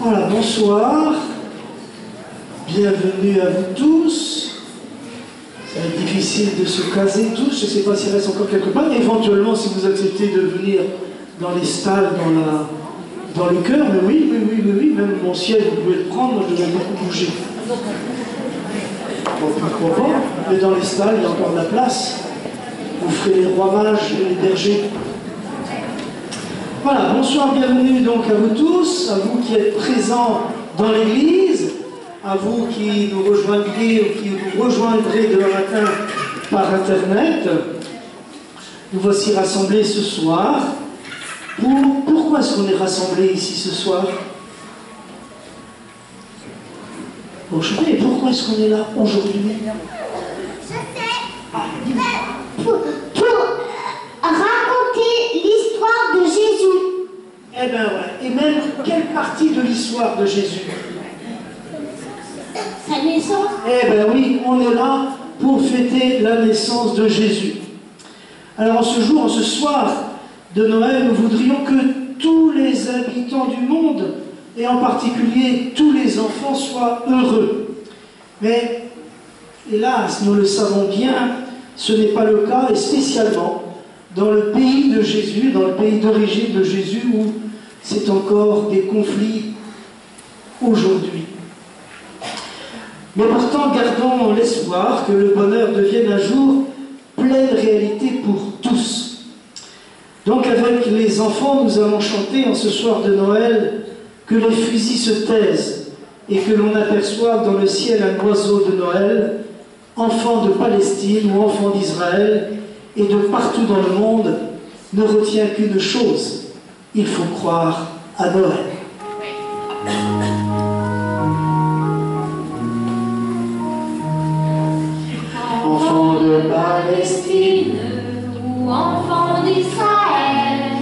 Voilà, bonsoir. Bienvenue à vous tous. Ça va être difficile de se caser tous. Je ne sais pas s'il reste encore quelques pas. Éventuellement, si vous acceptez de venir dans les stalles, dans le chœur, mais oui. Même mon siège, vous pouvez le prendre. Moi, je devais beaucoup bouger. Bon, pourquoi pas. Mais dans les stalles, il y a encore de la place. Vous ferez les rois mages et les bergers. Voilà, bonsoir, bienvenue donc à vous tous, à vous qui êtes présents dans l'église, à vous qui nous rejoindrez ou qui nous rejoindrez demain matin par Internet. Nous voici rassemblés ce soir. Pourquoi est-ce qu'on est rassemblés ici ce soir? Bon, je sais, mais pourquoi est-ce qu'on est là aujourd'hui? Je sais. Pour raconter l'histoire de Jésus. Eh bien ouais. Et même, quelle partie de l'histoire de Jésus? Sa naissance. Eh bien oui, on est là pour fêter la naissance de Jésus. Alors en ce soir de Noël, nous voudrions que tous les habitants du monde, et en particulier tous les enfants, soient heureux. Mais, hélas, nous le savons bien, ce n'est pas le cas, et spécialement dans le pays de Jésus, dans le pays d'origine de Jésus, où c'est encore des conflits aujourd'hui. Mais pourtant, gardons l'espoir que le bonheur devienne un jour pleine réalité pour tous. Donc avec les enfants, nous allons chanter en ce soir de Noël que les fusils se taisent et que l'on aperçoive dans le ciel un oiseau de Noël, enfant de Palestine ou enfant d'Israël, et de partout dans le monde, ne retient qu'une chose: il faut croire à Noël. Enfant de Palestine ou enfant d'Israël,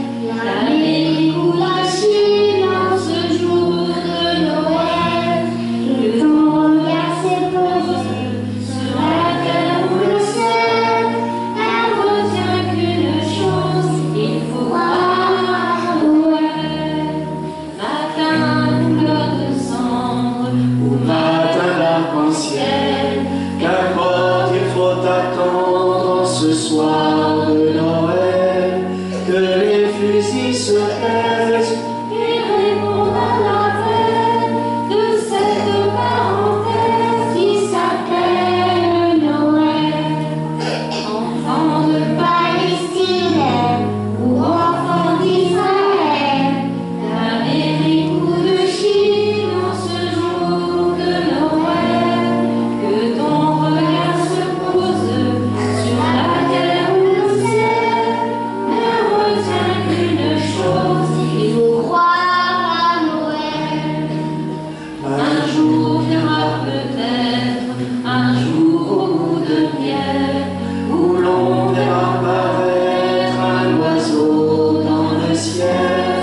l'Amérique ou la Chine, en ce jour de Noël, que ton regard s'épose sur la terre ou le ciel, elle retient qu'une chose: il faut croire à Noël. Matin, couleur de cendre, ou matin d'arc-en-ciel, qu'importe, il faut attendre en ce soir de Noël que les fusils se taisent et répondent à l'appel de cette parenthèse qui s'appelle Noël. Enfant de Palestine ou enfant d'Israël, d'Amérique ou de Chine, en ce jour de Noël, que ton regard se pose sur la terre ou le ciel, ne retiens qu'une chose: il faut croire à Noël. Un jour viendra peut-être, un jour au bout de miel, où l'on verra paraître un oiseau dans le ciel,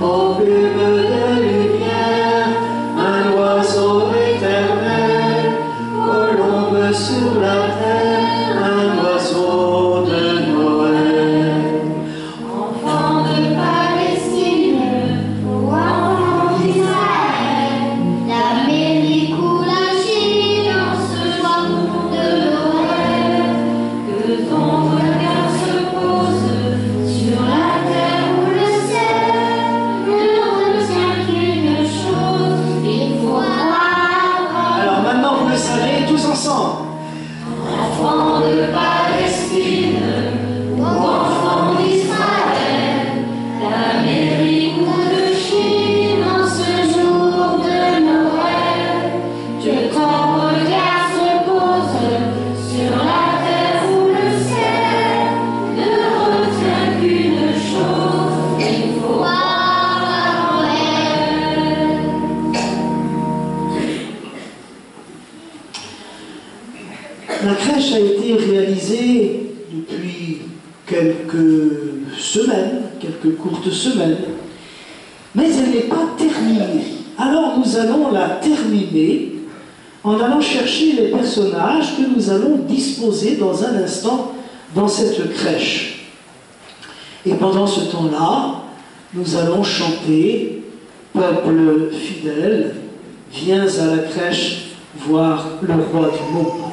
aux plumes de lumière, un oiseau éternel, colombe sur la terre, un oiseau de Noël. Enfant de Palestine ou enfant d'Israël, L'Amérique ou la Chine, en ce jour de Noël, que ton regard se pose sur la terre ou le ciel, ne retient qu'une chose: il faut croire à Alors maintenant, vous le savez, tous ensemble. enfant de Palestine ou enfant d'Israël, d'Amérique ou de Chine, en ce jour de Noël, que ton regard se pose sur la terre ou le ciel, ne retient qu'une chose: il faut croire à Noël. La crèche a été réalisée depuis quelques semaines, quelques courtes semaines, mais elle n'est pas terminée. Alors nous allons la terminer en allant chercher les personnages que nous allons disposer dans un instant dans cette crèche. Et pendant ce temps-là, nous allons chanter peuple fidèle, viens à la crèche voir le roi du monde.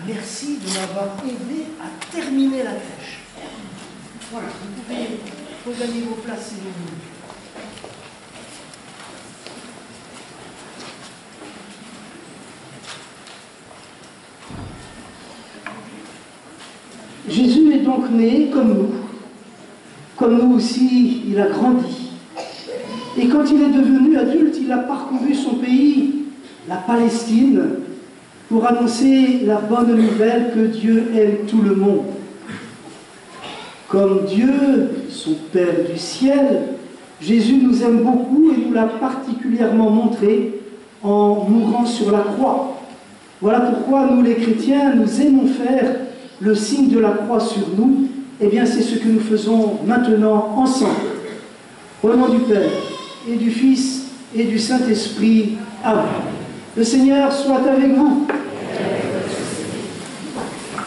Merci de m'avoir aidé à terminer la crèche. Voilà, vous pouvez regagner vos places si vous voulez. Jésus est donc né comme nous. Comme nous aussi, il a grandi. Et quand il est devenu adulte, il a parcouru son pays, la Palestine, pour annoncer la bonne nouvelle que Dieu aime tout le monde. Comme Dieu, son Père du ciel, Jésus nous aime beaucoup et nous l'a particulièrement montré en mourant sur la croix. Voilà pourquoi nous les chrétiens, nous aimons faire le signe de la croix sur nous. Eh bien, c'est ce que nous faisons maintenant ensemble. Au nom du Père et du Fils et du Saint-Esprit. Amen. Le Seigneur soit avec vous.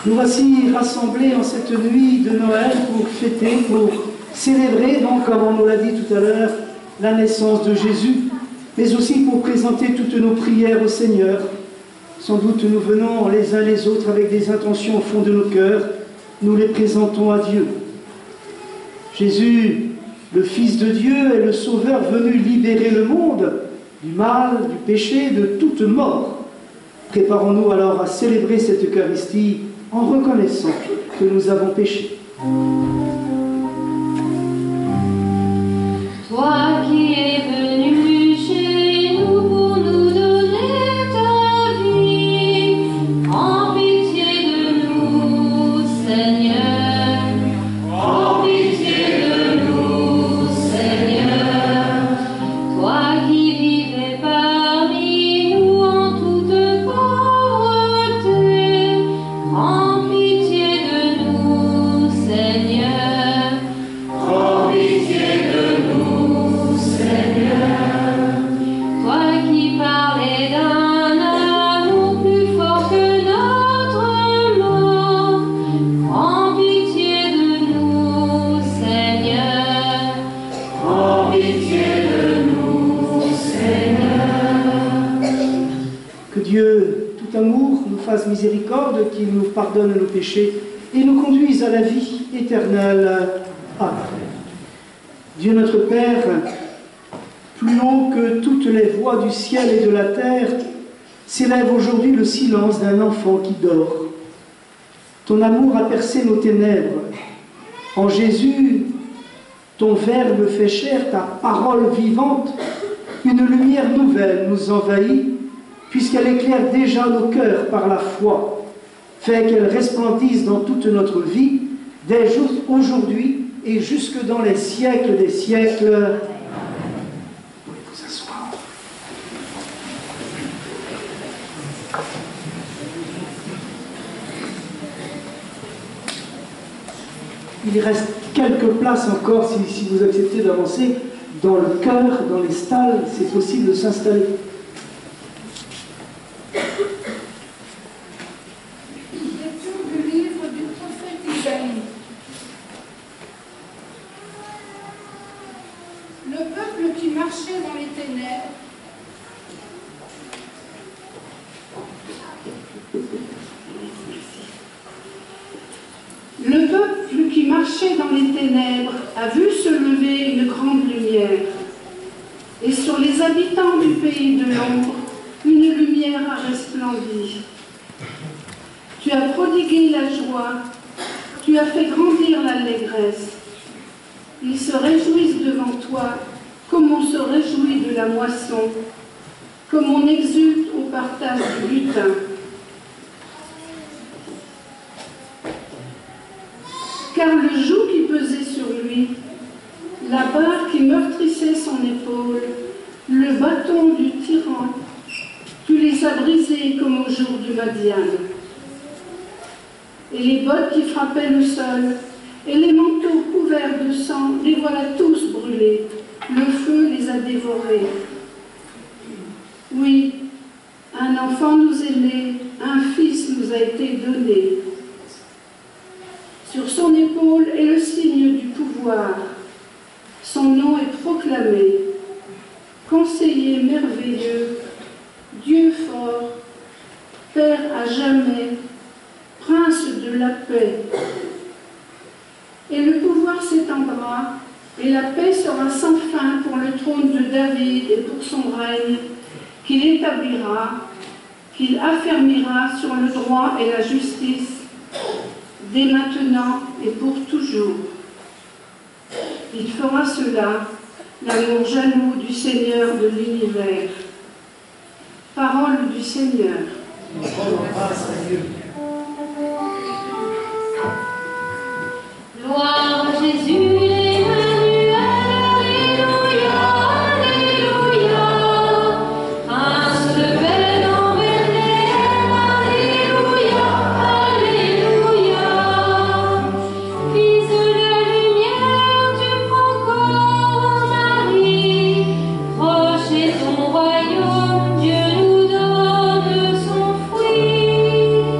Nous voici rassemblés en cette nuit de Noël pour fêter, pour célébrer, donc, comme on nous l'a dit tout à l'heure, la naissance de Jésus, mais aussi pour présenter toutes nos prières au Seigneur. Sans doute nous venons les uns les autres avec des intentions au fond de nos cœurs, nous les présentons à Dieu. Jésus, le Fils de Dieu, est le Sauveur venu libérer le monde du mal, du péché, de toute mort. Préparons-nous alors à célébrer cette Eucharistie en reconnaissant que nous avons péché. Toi qui es venu chez nous pour nous donner ta vie, en pitié de nous, Seigneur. En pitié de nous, Seigneur. Toi qui vivais parmi nous en toute pauvreté, en pitié de nous, Seigneur. En pitié de nous, Seigneur. Toi qui parlais d'un amour plus fort que notre mort, en pitié de nous, Seigneur. En pitié de nous, Seigneur. Que Dieu, tout amour, nous fasse miséricorde, qu'il nous pardonne nos péchés et nous conduise à la vie éternelle. Amen. Dieu notre Père, plus haut que toutes les voix du ciel et de la terre, s'élève aujourd'hui le silence d'un enfant qui dort. Ton amour a percé nos ténèbres. En Jésus, ton Verbe fait chair, ta parole vivante, une lumière nouvelle nous envahit, puisqu'elle éclaire déjà nos cœurs par la foi, fait qu'elle resplendisse dans toute notre vie, dès aujourd'hui et jusque dans les siècles des siècles. Vous pouvez vous asseoir. Il reste quelques places encore, si vous acceptez d'avancer, dans le chœur, dans les stalles, c'est possible de s'installer. Lecture du livre du prophète Isaïe. Le peuple qui marchait dans les ténèbres Le peuple qui marchait dans les ténèbres a vu se lever une grande lumière, et sur les habitants du pays de l'ombre, une lumière a resplendi. Tu as prodigué la joie, tu as fait grandir l'allégresse. Ils se réjouissent devant toi, comme on se réjouit de la moisson, comme on exulte au partage du butin. Car le joug qui pesait sur lui, la barre qui meurtrissait son épaule, le bâton du tyran, tu les as brisés comme au jour du Madian. Et les bottes qui frappaient le sol, et les manteaux couverts de sang, les voilà tous brûlés. Le feu les a dévorés. Oui, un enfant nous est né, un fils nous a été donné. Sur son épaule est le signe du pouvoir. Son nom est proclamé. Conseiller merveilleux, Dieu fort, Père à jamais, Prince de la paix. Et le pouvoir s'étendra, et la paix sera sans fin pour le trône de David et pour son règne, qu'il établira, qu'il affermira sur le droit et la justice, dès maintenant et pour toujours. Il fera cela, l'amour jaloux du Seigneur de l'univers. Parole du Seigneur. Gloire à Jésus, l'Emmanuel, alléluia, alléluia. Prince de paix dans Bethléem, alléluia, alléluia. Fils de la lumière, tu prends corps en Marie. Proche est ton royaume, Dieu nous donne son fruit.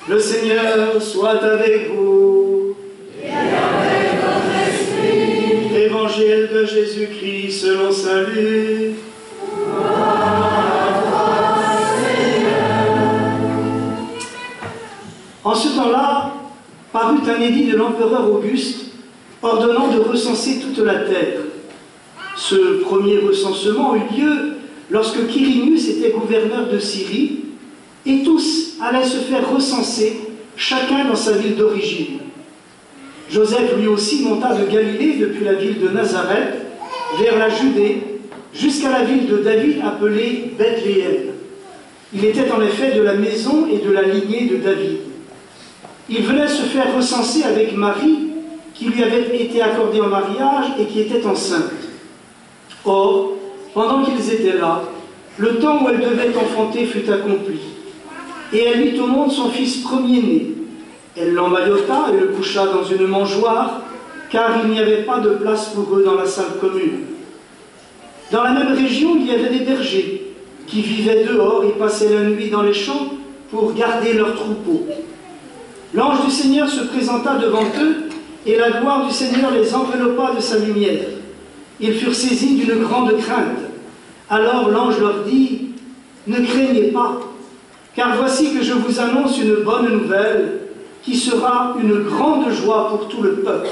Le Seigneur soit avec vous. Et avec votre esprit. Évangile de Jésus-Christ selon saint Luc. En ce temps-là, parut un édit de l'empereur Auguste ordonnant de recenser toute la terre. Ce premier recensement eut lieu lorsque Quirinius était gouverneur de Syrie, et tous allaient se faire recenser, chacun dans sa ville d'origine. Joseph lui aussi monta de Galilée depuis la ville de Nazareth vers la Judée, jusqu'à la ville de David appelée Bethléem. Il était en effet de la maison et de la lignée de David. Il venait se faire recenser avec Marie, qui lui avait été accordée en mariage et qui était enceinte. Or, pendant qu'ils étaient là, le temps où elle devait enfanter fut accompli. Et elle mit au monde son fils premier-né. Elle l'emmaillota et le coucha dans une mangeoire, car il n'y avait pas de place pour eux dans la salle commune. Dans la même région, il y avait des bergers qui vivaient dehors et passaient la nuit dans les champs pour garder leurs troupeaux. L'ange du Seigneur se présenta devant eux, et la gloire du Seigneur les enveloppa de sa lumière. Ils furent saisis d'une grande crainte. Alors l'ange leur dit, « Ne craignez pas, car voici que je vous annonce une bonne nouvelle, qui sera une grande joie pour tout le peuple.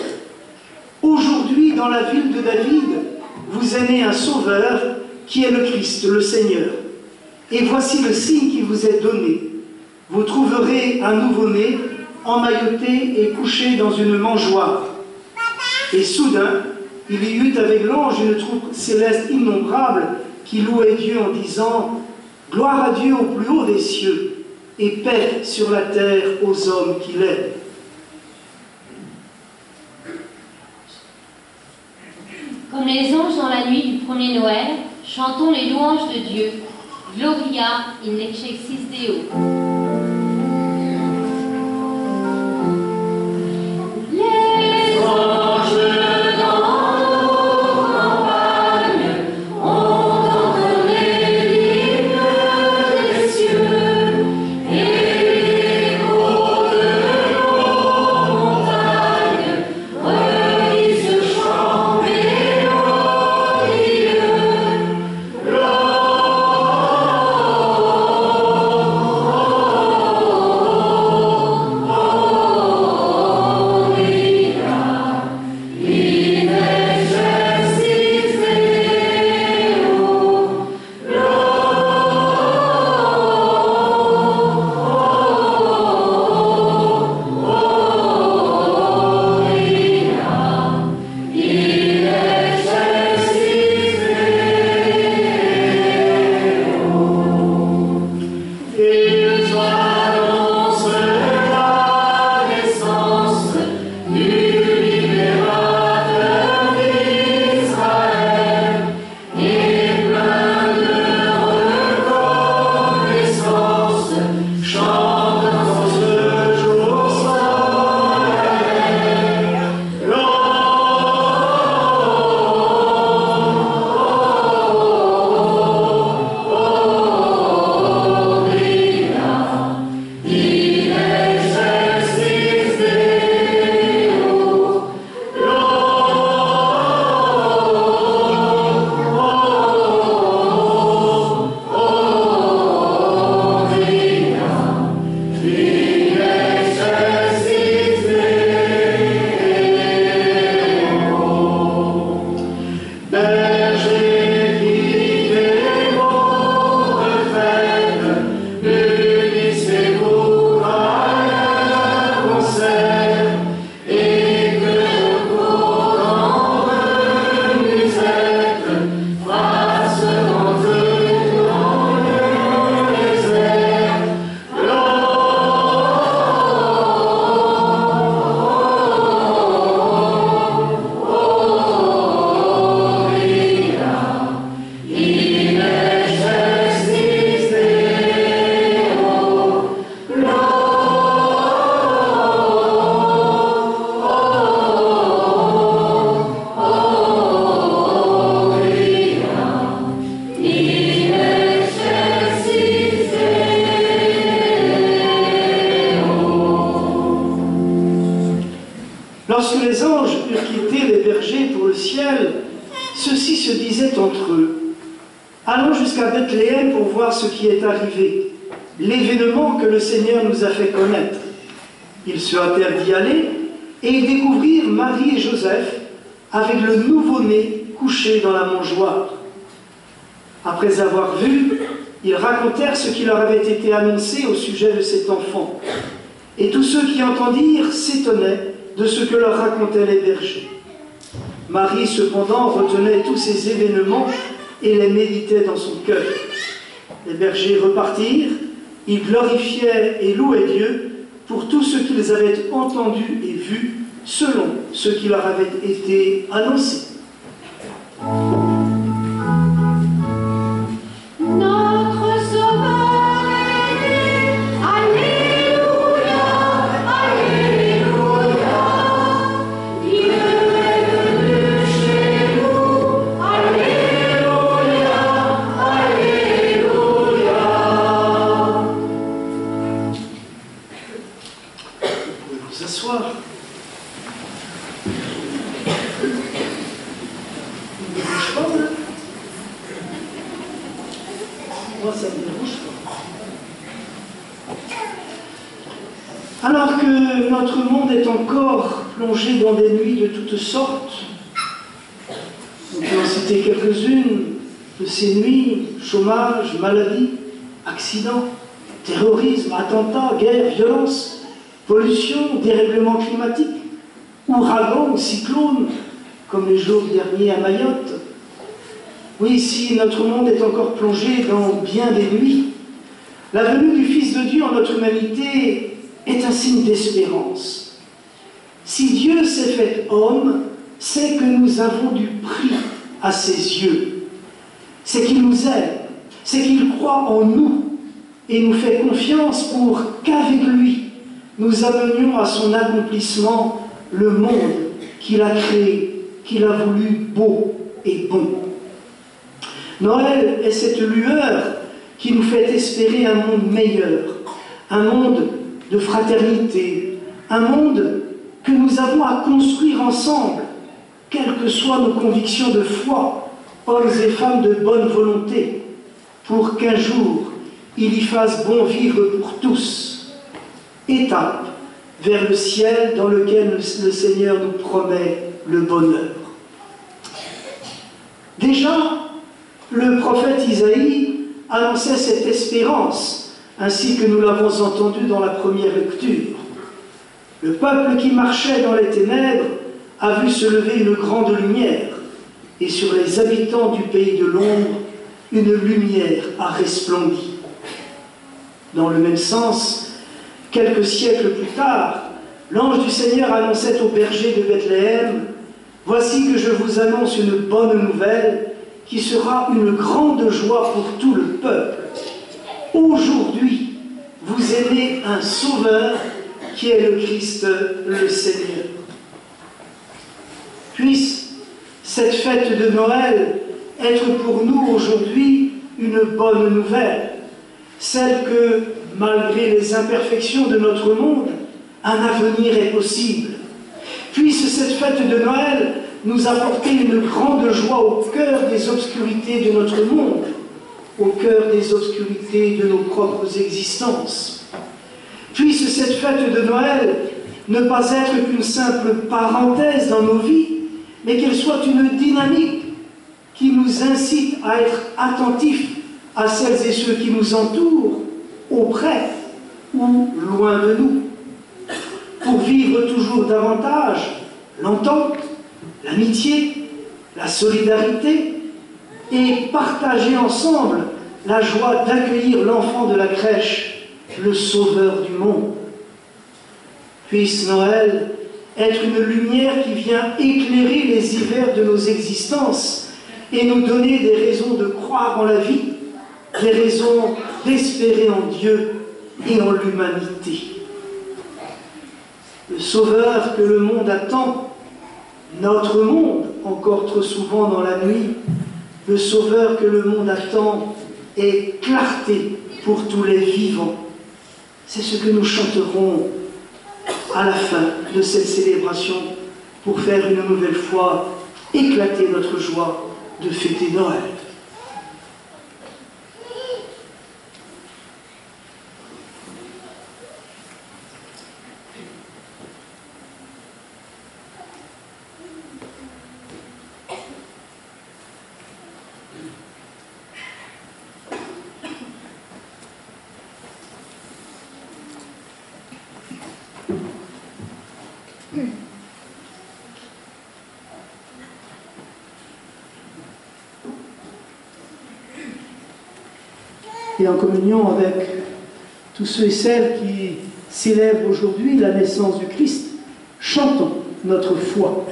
Aujourd'hui, dans la ville de David, vous est né un sauveur, qui est le Christ, le Seigneur. Et voici le signe qui vous est donné. Vous trouverez un nouveau-né, emmailloté et couché dans une mangeoire. » Et soudain, il y eut avec l'ange une troupe céleste innombrable qui louait Dieu en disant « Gloire à Dieu au plus haut des cieux, et paix sur la terre aux hommes qu'il aime. » Comme les anges dans la nuit du premier Noël, chantons les louanges de Dieu. Gloria in excelsis Deo. Les anges dans nos campagnes ont entonné l'hymne des cieux, et l'écho de nos montagnes redit ce chant mélodieux. Lorsque les anges eurent quitté les bergers pour le ciel, ceux-ci se disaient entre eux, « Allons jusqu'à Bethléem pour voir ce qui est arrivé, l'événement que le Seigneur nous a fait connaître. » Ils se hâtèrent d'y aller et ils découvrirent Marie et Joseph avec le nouveau-né couché dans la mangeoire. Après avoir vu, ils racontèrent ce qui leur avait été annoncé au sujet de cet enfant. Et tous ceux qui entendirent s'étonnaient de ce que leur racontaient les bergers. Marie, cependant, retenait tous ces événements et les méditait dans son cœur. Les bergers repartirent, ils glorifiaient et louaient Dieu pour tout ce qu'ils avaient entendu et vu, selon ce qui leur avait été annoncé. Alors que notre monde est encore plongé dans des nuits de toutes sortes, on peut en citer quelques-unes de ces nuits: chômage, maladie, accidents, terrorisme, attentats, guerre, violence, pollution, dérèglement climatique, ouragans ou cyclones, comme les jours derniers à Mayotte. Oui, si notre monde est encore plongé dans bien des nuits, la venue du Fils de Dieu en notre humanité est un signe d'espérance. Si Dieu s'est fait homme, c'est que nous avons du prix à ses yeux. C'est qu'il nous aime, c'est qu'il croit en nous et nous fait confiance pour qu'avec lui, nous amenions à son accomplissement le monde qu'il a créé, qu'il a voulu beau et bon. Noël est cette lueur qui nous fait espérer un monde meilleur, un monde de fraternité, un monde que nous avons à construire ensemble, quelles que soient nos convictions de foi, hommes et femmes de bonne volonté, pour qu'un jour il y fasse bon vivre pour tous. Étape vers le ciel dans lequel le Seigneur nous promet le bonheur. Déjà, le prophète Isaïe annonçait cette espérance, ainsi que nous l'avons entendu dans la première lecture. Le peuple qui marchait dans les ténèbres a vu se lever une grande lumière, et sur les habitants du pays de l'ombre, une lumière a resplendi. Dans le même sens, quelques siècles plus tard, l'ange du Seigneur annonçait aux bergers de Bethléem: « Voici que je vous annonce une bonne nouvelle qui sera une grande joie pour tout le peuple. Aujourd'hui, vous est né un Sauveur qui est le Christ, le Seigneur. » Puisse cette fête de Noël être pour nous aujourd'hui une bonne nouvelle, celle que, malgré les imperfections de notre monde, un avenir est possible. Puisse cette fête de Noël nous apporter une grande joie au cœur des obscurités de notre monde, au cœur des obscurités de nos propres existences. Puisse cette fête de Noël ne pas être qu'une simple parenthèse dans nos vies, mais qu'elle soit une dynamique qui nous incite à être attentifs à celles et ceux qui nous entourent, auprès ou loin de nous, pour vivre toujours davantage l'entente, l'amitié, la solidarité, et partager ensemble la joie d'accueillir l'enfant de la crèche, le Sauveur du monde. Puisse Noël être une lumière qui vient éclairer les hivers de nos existences et nous donner des raisons de croire en la vie, des raisons d'espérer en Dieu et en l'humanité. Le Sauveur que le monde attend, notre monde, encore trop souvent dans la nuit, le Sauveur que le monde attend est clarté pour tous les vivants. C'est ce que nous chanterons à la fin de cette célébration pour faire une nouvelle fois éclater notre joie de fêter Noël. Et en communion avec tous ceux et celles qui célèbrent aujourd'hui la naissance du Christ, chantons notre foi.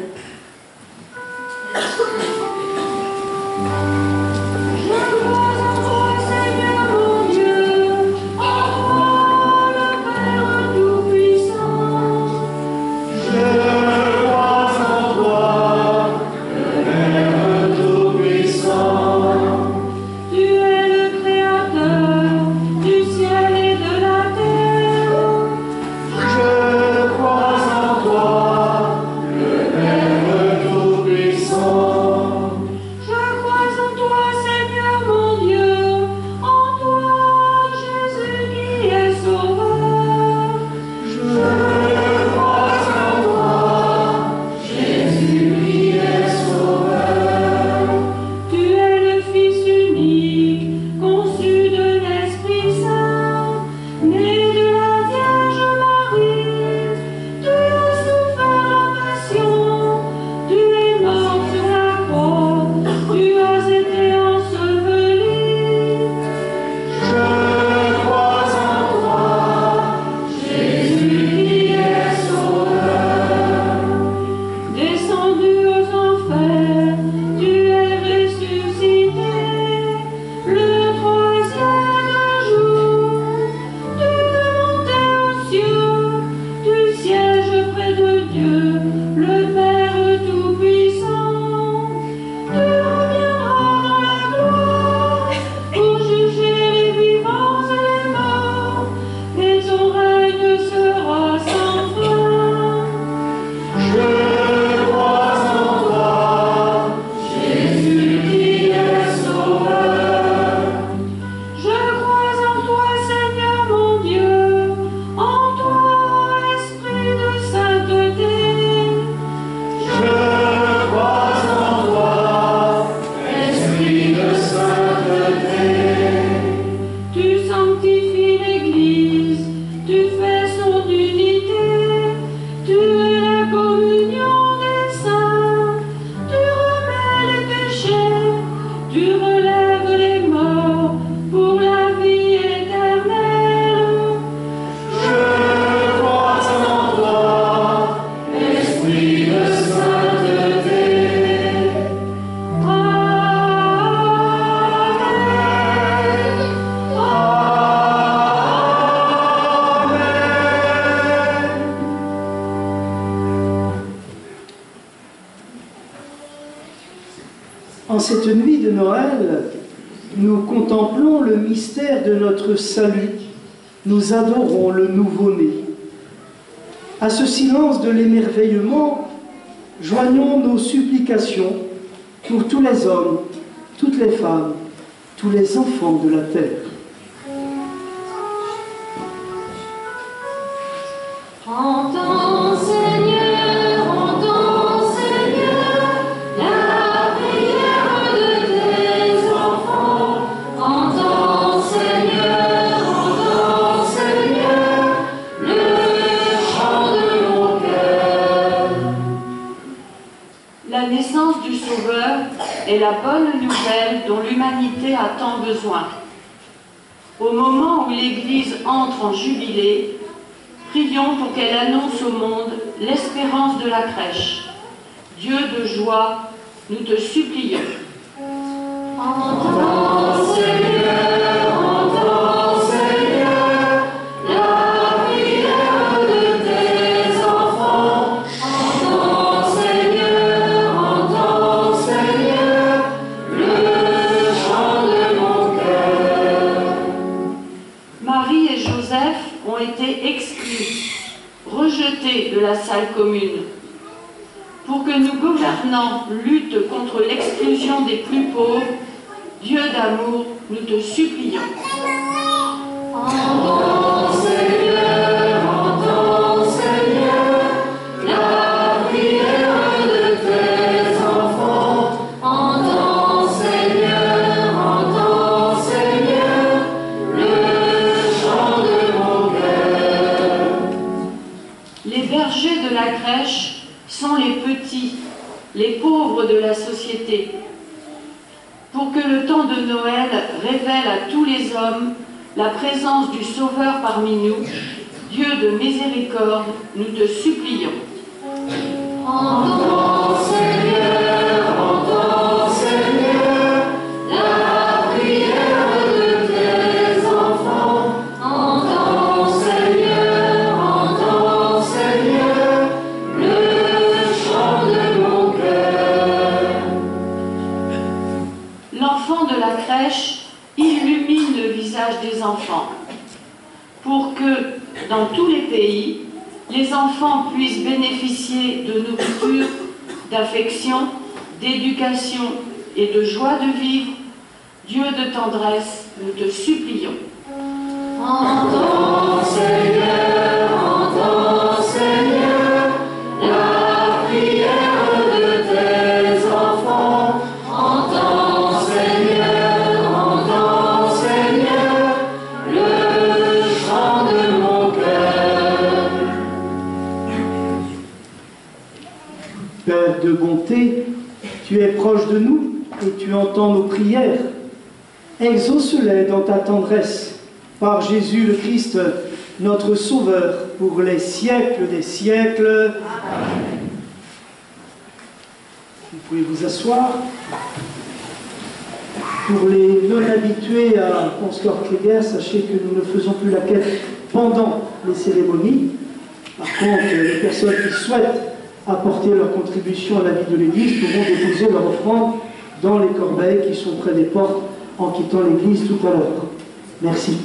En cette nuit de Noël, nous contemplons le mystère de notre salut, nous adorons le nouveau-né. À ce silence de l'émerveillement, joignons nos supplications pour tous les hommes, toutes les femmes, tous les enfants de la terre. Entends, Seigneur, la prière de tes enfants. Entends, Seigneur, le chant de mon cœur. La naissance du Sauveur est la bonne nouvelle dont l'humanité a tant besoin. Au moment où l'Église entre en jubilé, prions pour qu'elle annonce au monde l'espérance de la crèche. Dieu de joie, nous te supplions. Entends, Seigneur, la prière de tes enfants. Entends, Seigneur, le chant de mon cœur. Marie et Joseph ont été exclus, rejetés de la salle commune. pour que nos gouvernants luttent contre l'exclusion des plus pauvres, Dieu d'amour, nous te supplions. Entends, Seigneur, la prière de tes enfants. Entends, Seigneur, le chant de mon cœur. Les bergers de la crèche sont les petits, les pauvres de la société. Pour que le temps de Noël révèle à tous les hommes la présence du Sauveur parmi nous, Dieu de miséricorde, nous te supplions. Entends, Seigneur, la prière de tes enfants. Entends, Seigneur, le chant de mon cœur. L'enfant de la crèche illumine le visage des enfants pour que, dans tous les pays, les enfants puissent bénéficier de nourriture, d'affection, d'éducation et de joie de vivre. Dieu de tendresse, nous te supplions. Entends, Seigneur, la prière de tes enfants. Entends, Seigneur, le chant de mon cœur. Père de bonté, tu es proche de nous et tu entends nos prières. Exauce-les dans ta tendresse, par Jésus le Christ, notre Sauveur, pour les siècles des siècles. Amen. Vous pouvez vous asseoir. Pour les non-habitués à Ponscorp-Cléguer, sachez que nous ne faisons plus la quête pendant les cérémonies. Par contre, les personnes qui souhaitent apporter leur contribution à la vie de l'Église pourront déposer leur offrande dans les corbeilles qui sont près des portes en quittant l'Église tout à l'heure. Merci.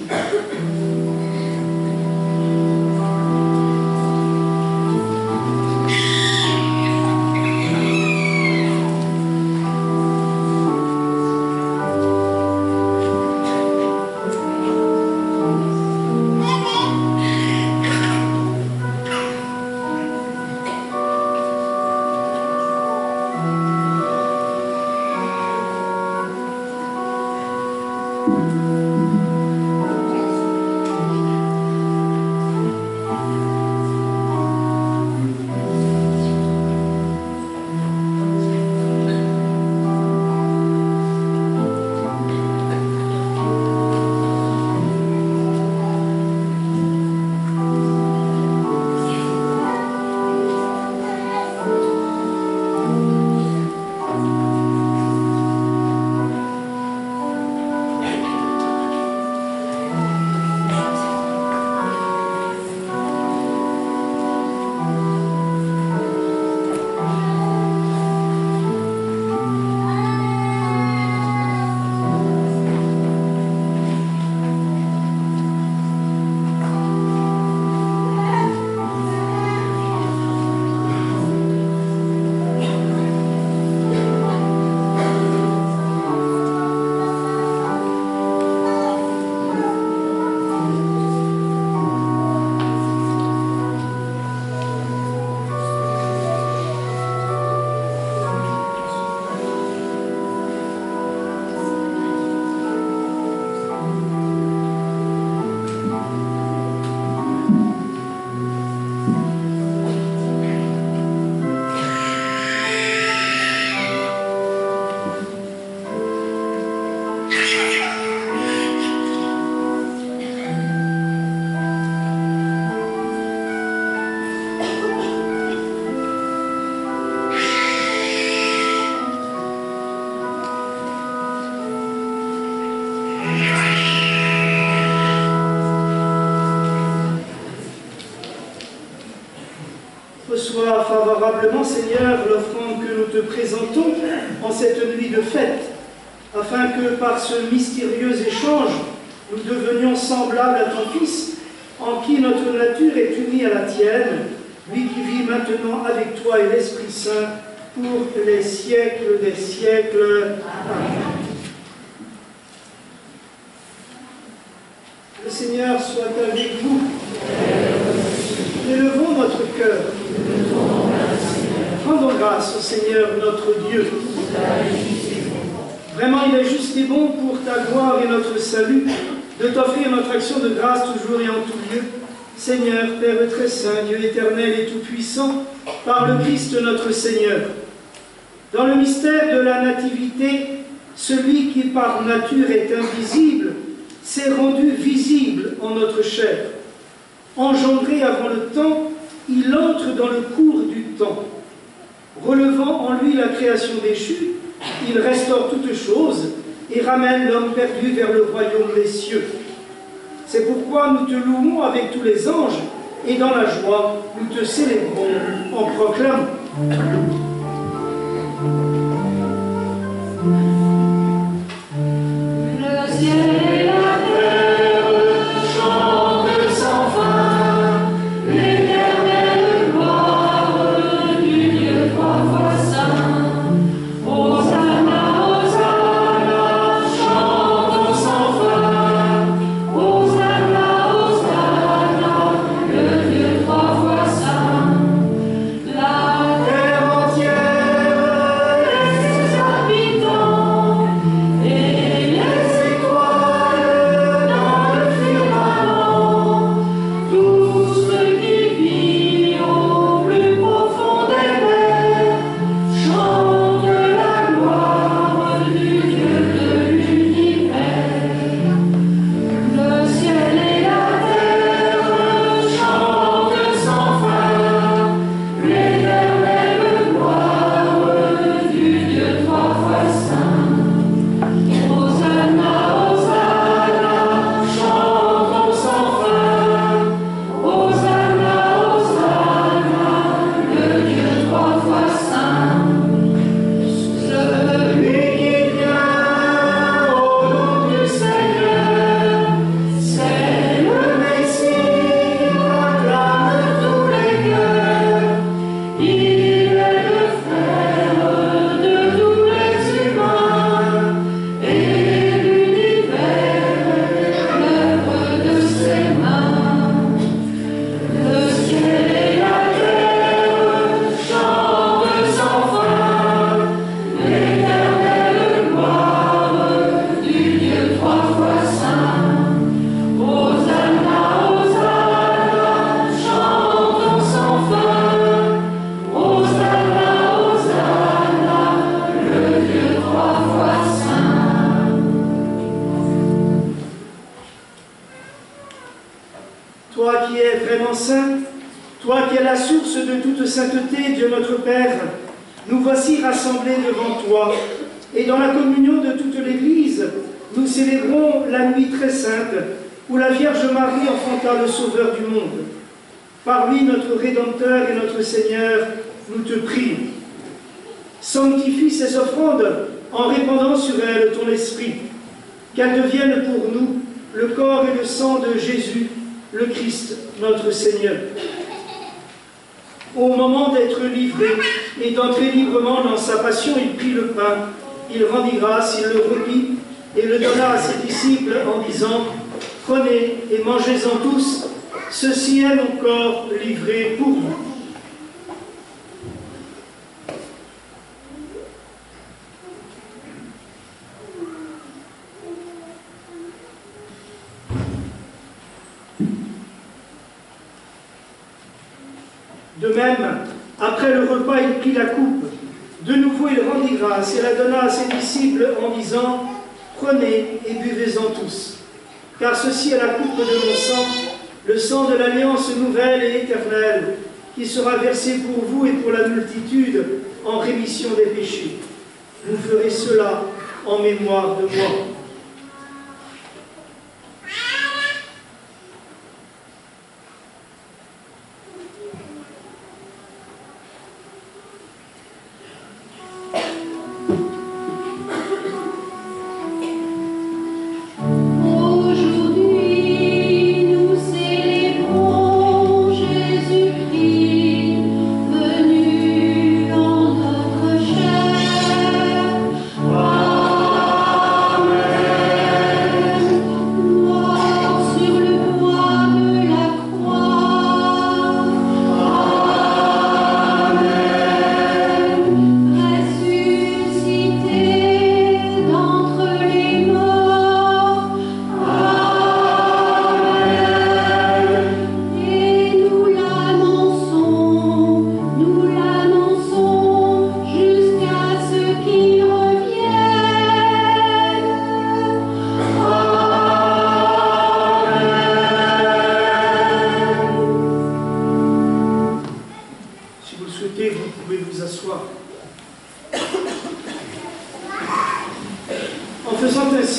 Reçois favorablement, Seigneur, l'offrande que nous te présentons en cette nuit de fête, afin que par ce mystérieux échange, nous devenions semblables à ton Fils, en qui notre nature est unie à la tienne, lui qui vit maintenant avec toi et l'Esprit Saint pour les siècles des siècles. Amen. Le Seigneur soit avec vous. Élevons notre cœur. Rendons grâce au Seigneur notre Dieu. Vraiment, il est juste et bon pour ta gloire et notre salut de t'offrir notre action de grâce toujours et en tout lieu. Seigneur, Père très saint, Dieu éternel et tout-puissant, par le Christ notre Seigneur. Dans le mystère de la nativité, celui qui par nature est invisible s'est rendu visible en notre chair. Engendré avant le temps, il entre dans le cours du temps. Relevant en lui la création déchue, il restaure toutes choses et ramène l'homme perdu vers le royaume des cieux. C'est pourquoi nous te louons avec tous les anges et dans la joie, nous te célébrons en proclamant. Le ciel et la terre chantent sans fin l'éternelle gloire du Dieu trois fois saint. Hosanna, Hosanna, chantons sans fin. Hosanna, Hosanna, le Dieu trois fois saint. La terre entière et ses habitants et les étoiles dans le firmament, tout ce qui vit au plus profond des mers, chante la gloire du Dieu de l'univers. Le ciel et la terre chantent sans fin l'éternelle gloire du Dieu trois fois saint. Hosanna, Hosanna, chantons sans fin. Hosanna, Hosanna, le Dieu trois fois saint. Celui qui vient au nom du Seigneur, c'est le Messie qui proclame tous les cœurs. Il est le frère de tous les humains et l'univers, l'œuvre de ses mains. Le ciel et la terre chantent sans fin l'éternelle gloire du Dieu trois fois saint. Hosanna, Hosanna, chantons sans fin. Hosanna, Hosanna, le Dieu trois fois saint. Toi qui es vraiment saint, toi qui es la source de toute sainteté, Dieu notre Père, nous voici rassemblés devant toi, et dans la communion de toute l'Église, nous célébrons la nuit très sainte, où la Vierge Marie enfanta le Sauveur du monde. Par lui, notre Rédempteur et notre Seigneur, nous te prions. Sanctifie ces offrandes en répandant sur elles ton esprit, qu'elles deviennent pour nous le corps et le sang de Jésus, le Christ, notre Seigneur. Au moment d'être livré et d'entrer librement dans sa passion, il prit le pain, il rendit grâce, il le reprit et le donna à ses disciples en disant « Prenez et mangez-en tous, ceci est mon corps livré pour vous. » De même, après le repas, il prit la coupe. De nouveau, il rendit grâce et la donna à ses disciples en disant « Prenez et buvez-en tous, car ceci est la coupe de mon sang, le sang de l'alliance nouvelle et éternelle, qui sera versé pour vous et pour la multitude en rémission des péchés. Vous ferez cela en mémoire de moi. » Aujourd'hui, nous célébrons Jésus-Christ.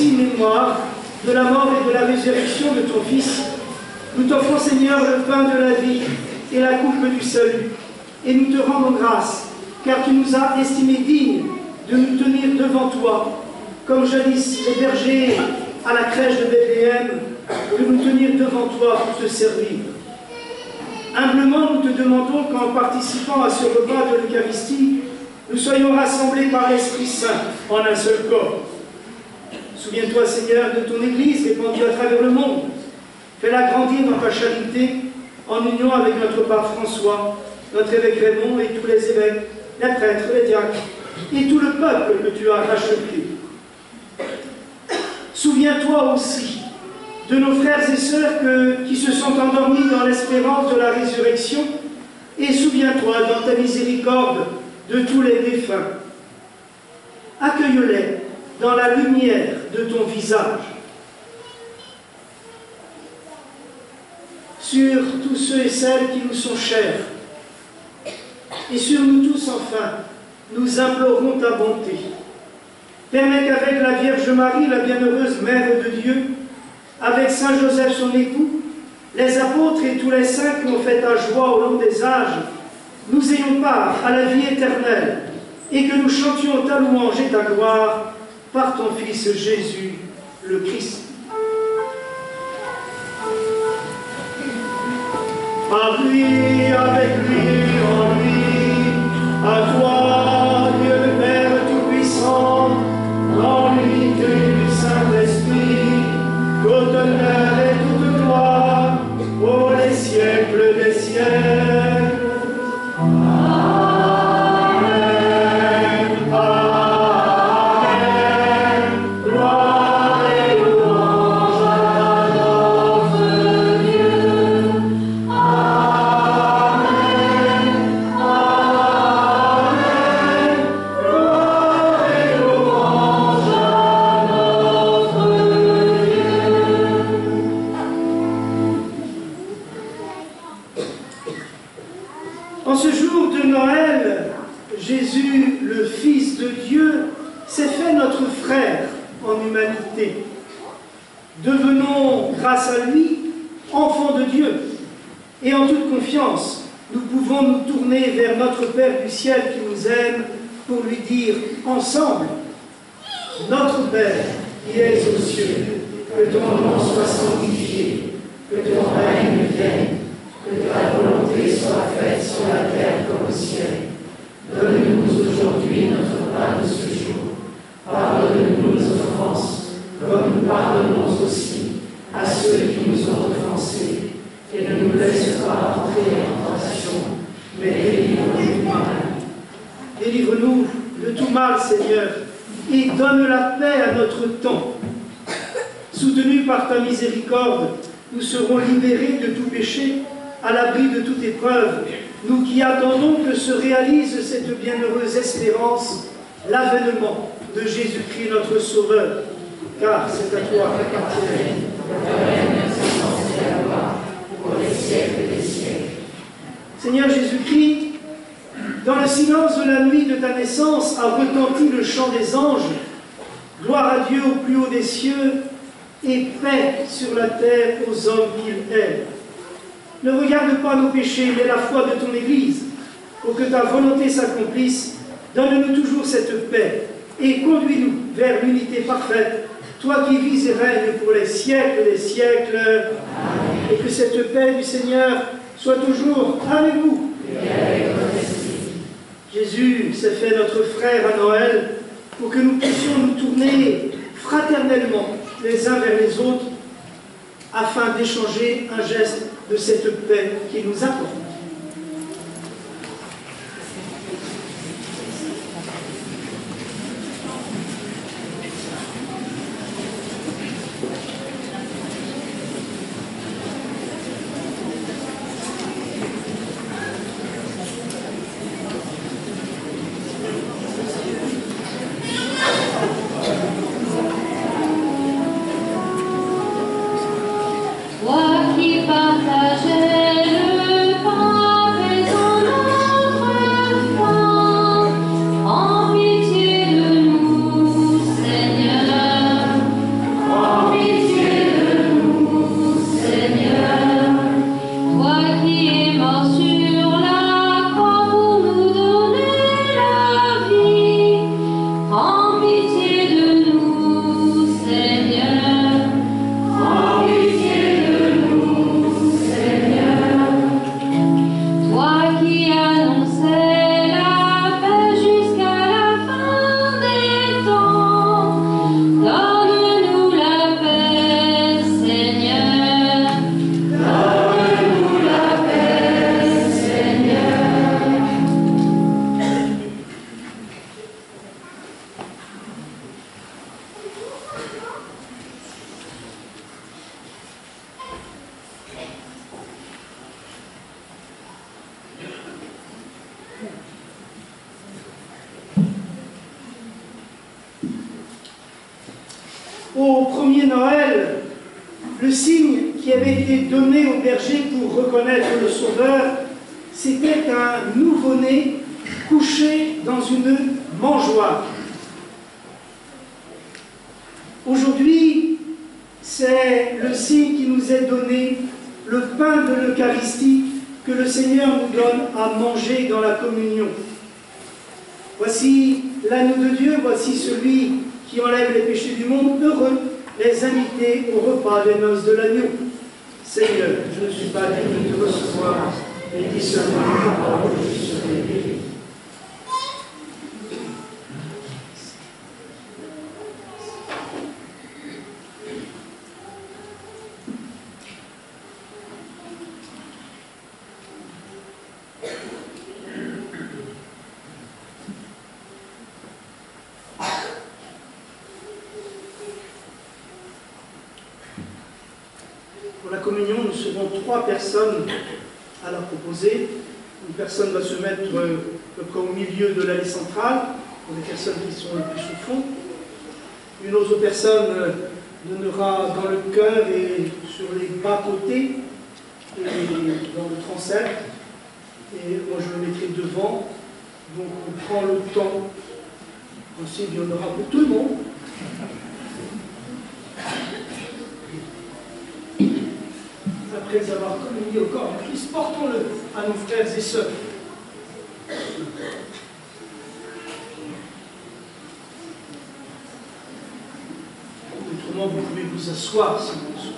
aussi mémoire de la mort et de la résurrection de ton Fils, nous t'offrons, Seigneur, le pain de la vie et la coupe du salut. Et nous te rendons grâce, car tu nous as estimés dignes de nous tenir devant toi, comme jadis les bergers à la crèche de Bethléem, de nous tenir devant toi pour te servir. Humblement, nous te demandons qu'en participant à ce repas de l'Eucharistie, nous soyons rassemblés par l'Esprit Saint en un seul corps. Souviens-toi, Seigneur, de ton Église répandue à travers le monde. Fais-la grandir dans ta charité, en union avec notre pape François, notre évêque Raymond et tous les évêques, les prêtres, les diacres et tout le peuple que tu as racheté. Souviens-toi aussi de nos frères et sœurs qui se sont endormis dans l'espérance de la résurrection, et souviens-toi dans ta miséricorde de tous les défunts. Accueille-les dans la lumière de ton visage. Sur tous ceux et celles qui nous sont chers, et sur nous tous enfin, nous implorons ta bonté. Permets qu'avec la Vierge Marie, la bienheureuse Mère de Dieu, avec Saint Joseph son époux, les apôtres et tous les saints qui ont fait ta joie au long des âges, nous ayons part à la vie éternelle, et que nous chantions ta louange et ta gloire par ton Fils Jésus, le Christ. Par lui, avec lui, en lui, à toi, Dieu le Père Tout-Puissant, dans l'unité du Saint-Esprit, tout honneur et toute gloire, pour les siècles des siècles. En ce jour de Noël, Jésus, le Fils de Dieu, s'est fait notre frère en humanité. Devenons, grâce à lui, enfants de Dieu. Et en toute confiance, nous pouvons nous tourner vers notre Père du ciel qui nous aime pour lui dire ensemble: Notre Père qui es aux cieux, que ton nom soit sanctifié, que ton règne vienne, que ta volonté soit faite sur la terre comme au ciel. Donne-nous aujourd'hui notre pain de ce jour. Pardonne-nous nos offenses, comme nous pardonnons aussi à ceux qui nous ont offensés. Et ne nous laisse pas entrer en tentation, mais délivre-nous du mal. Délivre-nous de tout mal, Seigneur, et donne la paix à notre temps. Soutenus par ta miséricorde, nous serons libérés de tout péché, à l'abri de toute épreuve, nous qui attendons que se réalise cette bienheureuse espérance, l'avènement de Jésus-Christ notre Sauveur. Car c'est à toi qu'appartient le règne, la gloire, pour les siècles des siècles. Seigneur Jésus-Christ, dans le silence de la nuit de ta naissance a retenti le chant des anges. Gloire à Dieu au plus haut des cieux et paix sur la terre aux hommes qu'il aime. Ne regarde pas nos péchés, mais la foi de ton Église. Pour que ta volonté s'accomplisse, donne-nous toujours cette paix et conduis-nous vers l'unité parfaite, toi qui vis et règnes pour les siècles des siècles. Amen. Et que cette paix du Seigneur soit toujours avec vous. Et avec votre esprit. Jésus s'est fait notre frère à Noël pour que nous puissions nous tourner fraternellement les uns vers les autres afin d'échanger un geste de cette paix qui nous apporte. Toi qui partageais le pain Au premier Noël, le signe qui avait été donné aux bergers pour reconnaître le Sauveur, c'était un nouveau-né couché dans une mangeoire. Aujourd'hui, c'est le signe qui nous est donné, le pain de l'Eucharistie que le Seigneur nous donne à manger dans la communion. Voici l'agneau de Dieu, voici celui qui enlève les péchés du monde. Heureux les invités au repas des noces de l'agneau. Seigneur, je ne suis pas digne de te recevoir, mais dis seulement une parole, je serai guéri. Pour la communion, nous serons 3 personnes à la proposer. Une personne va se mettre au milieu de l'allée centrale, pour les personnes qui sont le plus au fond. Une autre personne donnera dans le cœur et sur les bas-côtés, et dans le transept. Et moi, je me mettrai devant. Donc, on prend le temps. Ensuite, il y en aura pour tout le monde. Après avoir communié au corps de Christ, portons-le à nos frères et sœurs. Autrement, vous pouvez vous asseoir si vous le souhaitez.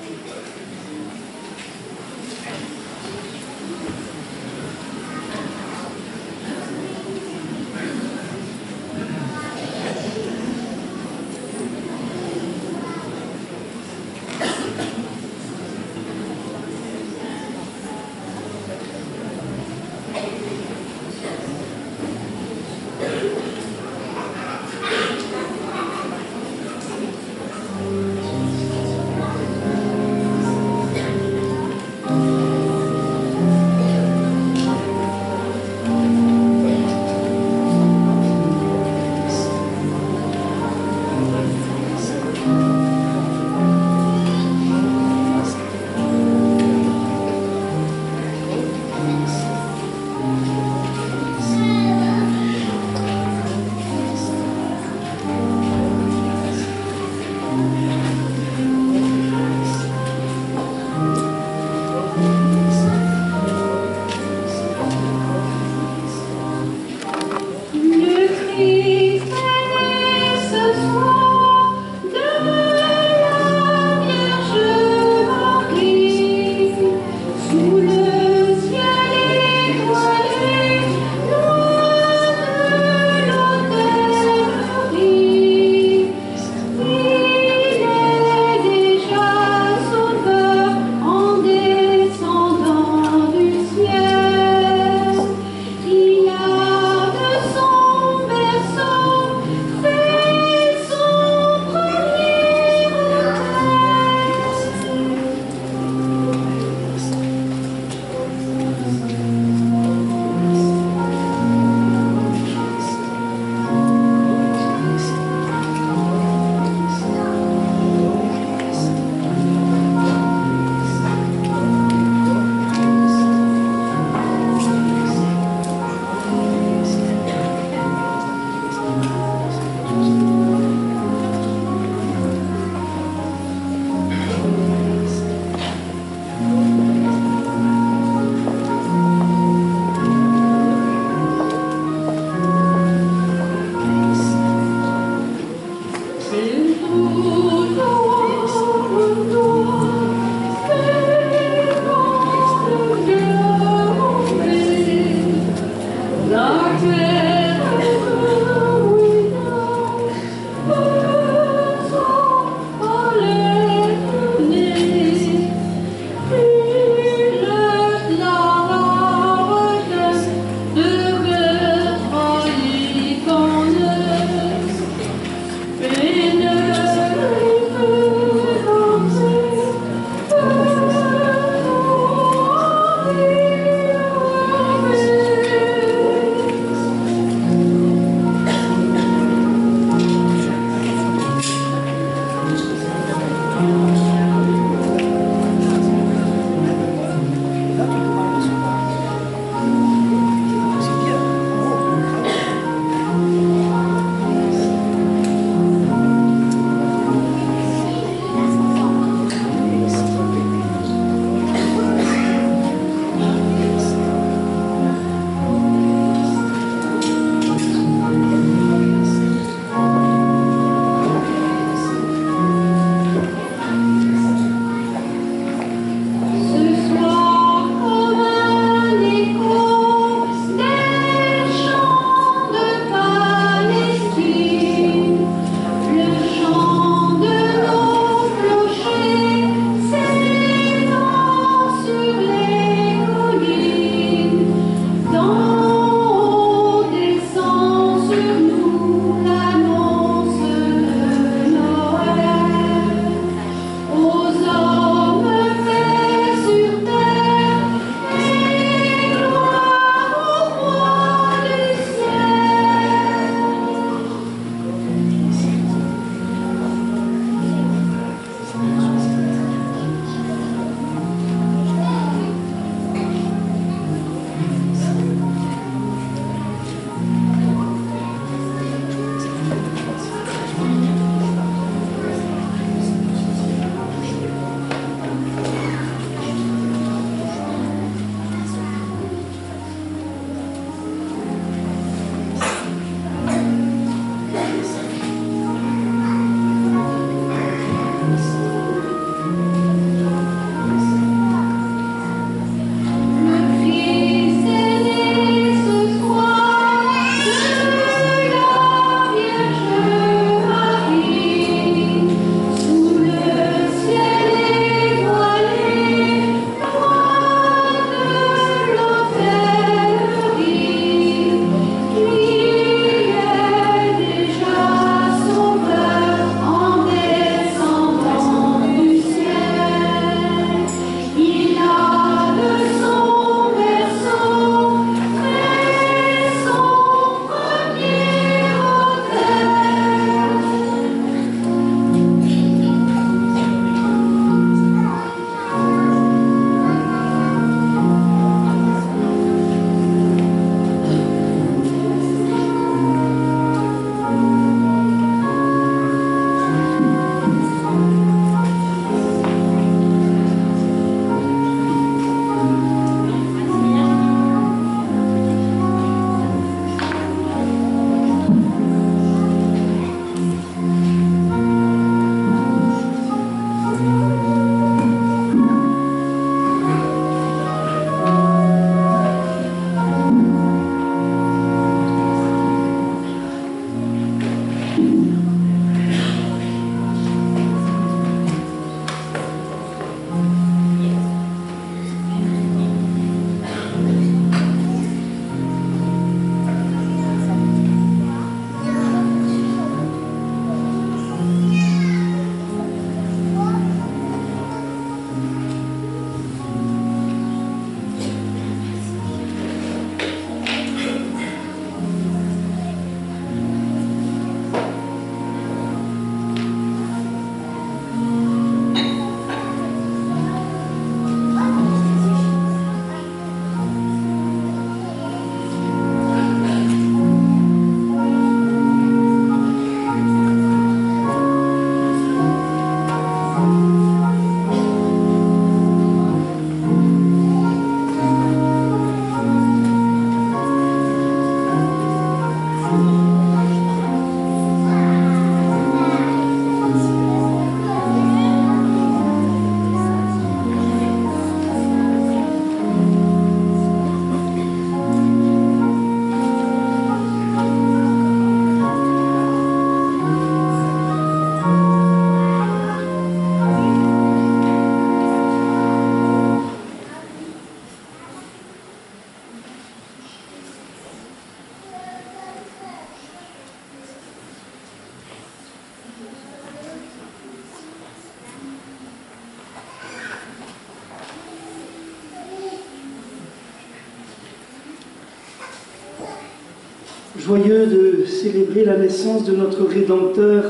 joyeux de célébrer la naissance de notre Rédempteur,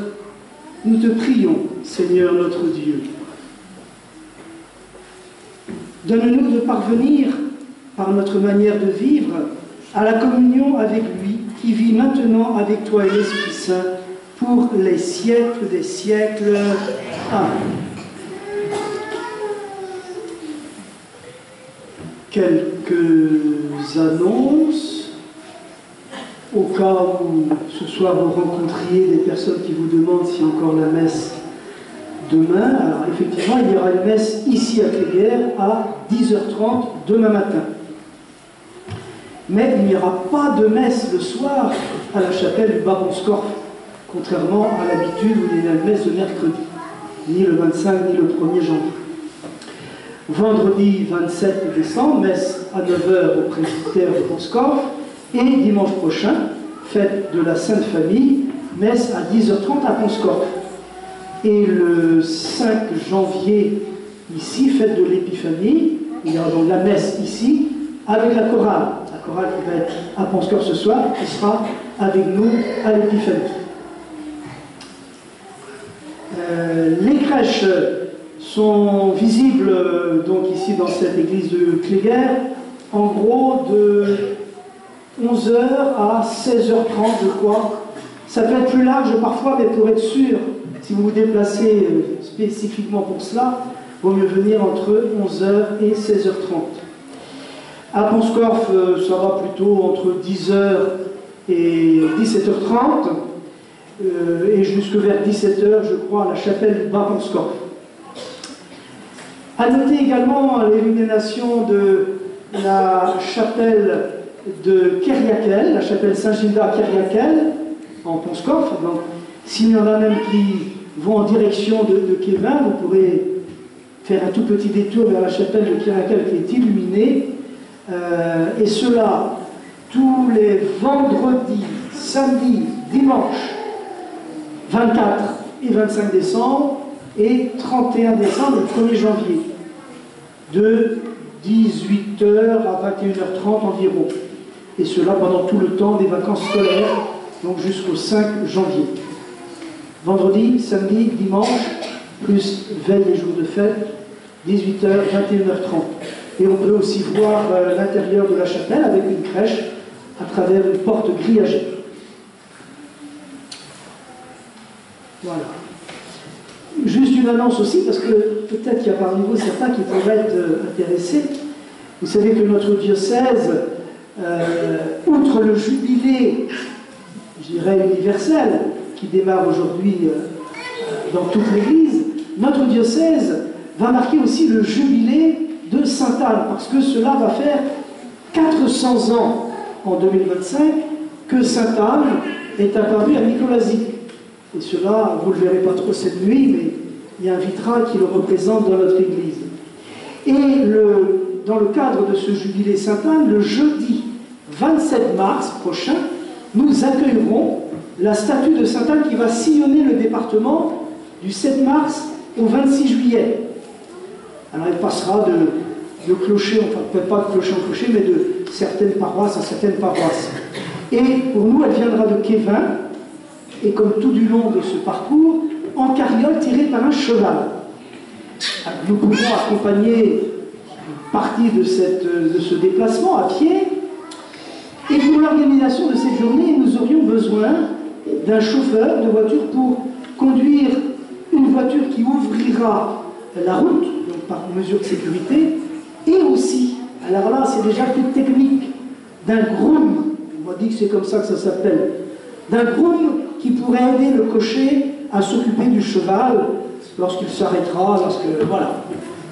nous te prions, Seigneur notre Dieu. Donne-nous de parvenir, par notre manière de vivre, à la communion avec lui, qui vit maintenant avec toi et l'Esprit Saint, pour les siècles des siècles. Amen. Quelques annonces, au cas où ce soir vous rencontriez des personnes qui vous demandent s'il y a encore la messe demain. Alors effectivement, il y aura une messe ici à Cléguer à 10h30 demain matin. Mais il n'y aura pas de messe le soir à la chapelle du Bas-Ponscorf, contrairement à l'habitude où il y a une messe de mercredi, ni le 25 ni le 1er janvier. Vendredi 27 décembre, messe à 9h au presbytère de Ponscorf, et dimanche prochain, fête de la Sainte Famille, messe à 10h30 à Ponscorf. Et le 5 janvier, ici, fête de l'Épiphanie, il y aura donc la messe ici, avec la chorale. La chorale qui va être à Ponscorf ce soir, qui sera avec nous à l'Épiphanie. Les crèches sont visibles donc ici dans cette église de Cléguer, en gros de 11h à 16h30 je crois. Ça peut être plus large parfois, mais pour être sûr, si vous vous déplacez spécifiquement pour cela, il vaut mieux venir entre 11h et 16h30. À Ponscorf, ça va plutôt entre 10h et 17h30, et jusque vers 17h, je crois, à la chapelle du Bas-Ponscorf. À noter également l'illumination de la chapelle de Kerriakel, la chapelle Saint-Gilda à Kerriakel, en Ponscorf. Donc, s'il y en a même qui vont en direction de Kévin, vous pourrez faire un tout petit détour vers la chapelle de Kerriakel qui est illuminée. Et cela tous les vendredis, samedis, dimanches, 24 et 25 décembre, et 31 décembre et 1er janvier, de 18h à 21h30 environ. Et cela pendant tout le temps des vacances scolaires, donc jusqu'au 5 janvier. Vendredi, samedi, dimanche, plus veille des jours de fête, 18h, 21h30. Et on peut aussi voir l'intérieur de la chapelle avec une crèche à travers une porte grillagée. Voilà. Juste une annonce aussi, parce que peut-être qu'il y a parmi vous certains qui pourraient être intéressés. Vous savez que notre diocèse, outre le jubilé, je dirais universel, qui démarre aujourd'hui dans toute l'Église, notre diocèse va marquer aussi le jubilé de Sainte-Anne, parce que cela va faire 400 ans en 2025 que Sainte-Anne est apparue à Nicolasy. Et cela, vous ne le verrez pas trop cette nuit, mais il y a un vitrail qui le représente dans notre église. Et dans le cadre de ce jubilé Sainte-Anne, le jeudi 27 mars prochain, nous accueillerons la statue de Sainte-Anne qui va sillonner le département du 7 mars au 26 juillet. Alors elle passera de clocher, enfin peut-être pas de clocher en clocher, mais de certaines paroisses à certaines paroisses. Et pour nous, elle viendra de Kévin, et comme tout du long de ce parcours, en carriole tirée par un cheval. Alors, nous pouvons accompagner une partie de ce déplacement à pied, et pour l'organisation de cette journée, nous aurions besoin d'un chauffeur de voiture pour conduire une voiture qui ouvrira la route, donc par mesure de sécurité, et aussi, alors là c'est déjà plus technique, d'un groom, on m'a dit que c'est comme ça que ça s'appelle, d'un groom qui pourrait aider le cocher à s'occuper du cheval lorsqu'il s'arrêtera, voilà.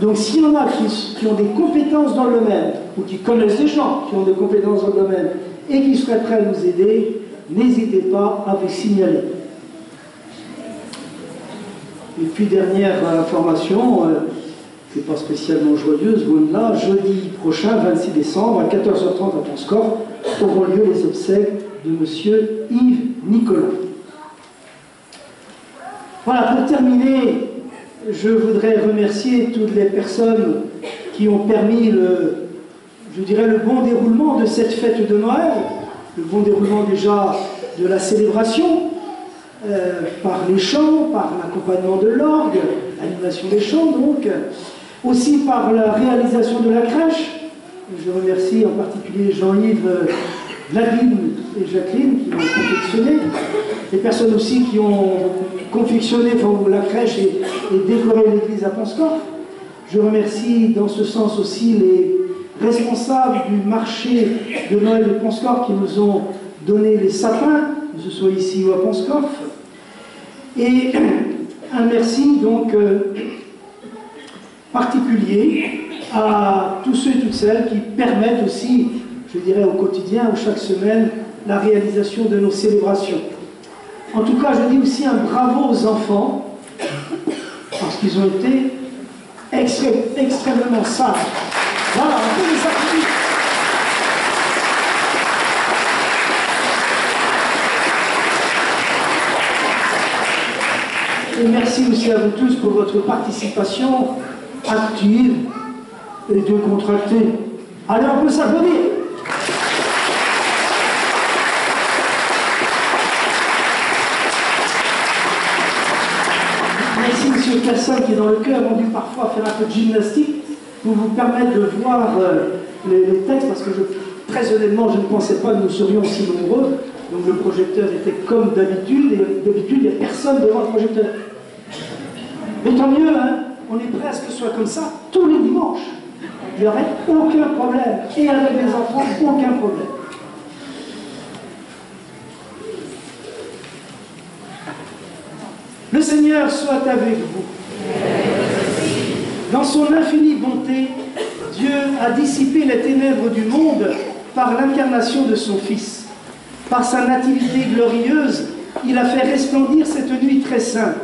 Donc s'il y en a qui ont des compétences dans le domaine, ou qui connaissent des gens qui ont des compétences dans le domaine, et qui seraient prêts à nous aider, n'hésitez pas à vous signaler. Et puis dernière information, c'est pas spécialement joyeuse, loin de là, jeudi prochain, 26 décembre, à 14h30 à Ponscorf, auront lieu les obsèques de monsieur Yves Nicolas. Voilà, pour terminer, je voudrais remercier toutes les personnes qui ont permis le bon déroulement de cette fête de Noël. le bon déroulement déjà de la célébration, par les chants, par l'accompagnement de l'orgue, l'animation des chants donc, aussi par la réalisation de la crèche. Je remercie en particulier Jean-Yves, Nadine et Jacqueline qui l'ont confectionné, les personnes aussi qui ont confectionné la crèche et décoré l'église à Ponscorf. Je remercie dans ce sens aussi les responsables du marché de Noël de Ponscorf qui nous ont donné les sapins, que ce soit ici ou à Ponscorf. Et un merci donc particulier à tous ceux et toutes celles qui permettent aussi, je dirais au quotidien ou chaque semaine, la réalisation de nos célébrations. En tout cas, je dis aussi un bravo aux enfants, parce qu'ils ont été extrêmement sages. Voilà, on peut les applaudir. Et merci aussi à vous tous pour votre participation active et décontractée. Allez, on peut s'applaudir. Merci, monsieur Casson, qui dans le cœur ont dû parfois faire un peu de gymnastique pour vous permettre de voir les textes, parce que très honnêtement, je ne pensais pas que nous serions si nombreux. Donc le projecteur était comme d'habitude, et d'habitude, il n'y a personne devant le projecteur. Mais tant mieux, hein, on est prêt à ce que ce soit comme ça tous les dimanches. Il n'y aurait aucun problème. Et avec les enfants, aucun problème. Le Seigneur soit avec vous. Dans son infinie bonté, Dieu a dissipé les ténèbres du monde par l'incarnation de son Fils. Par sa nativité glorieuse, il a fait resplendir cette nuit très sainte.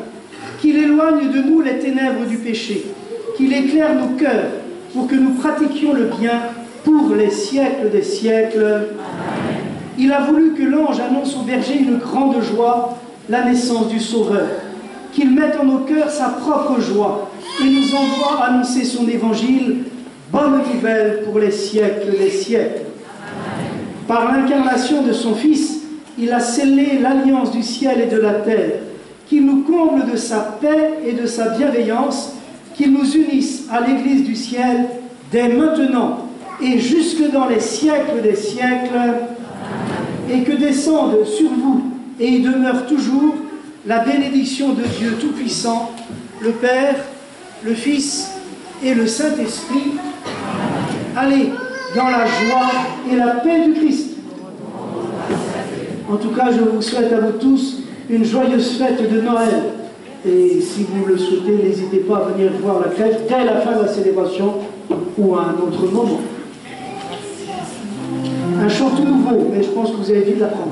Qu'il éloigne de nous les ténèbres du péché, qu'il éclaire nos cœurs pour que nous pratiquions le bien pour les siècles des siècles. Amen. Il a voulu que l'ange annonce aux bergers une grande joie, la naissance du Sauveur, qu'il mette en nos cœurs sa propre joie et nous envoie annoncer son évangile, bonne nouvelle pour les siècles des siècles. Amen. Par l'incarnation de son Fils, il a scellé l'alliance du ciel et de la terre, qu'il nous comble de sa paix et de sa bienveillance, qu'il nous unisse à l'Église du ciel dès maintenant et jusque dans les siècles des siècles, et que descende sur vous et y demeure toujours la bénédiction de Dieu Tout-Puissant, le Père, le Fils et le Saint-Esprit. Allez dans la joie et la paix du Christ. En tout cas, je vous souhaite à vous tous une joyeuse fête de Noël. Et si vous le souhaitez, n'hésitez pas à venir voir la crèche dès la fin de la célébration ou à un autre moment. Un chant tout nouveau, mais je pense que vous avez vite l'apprendre.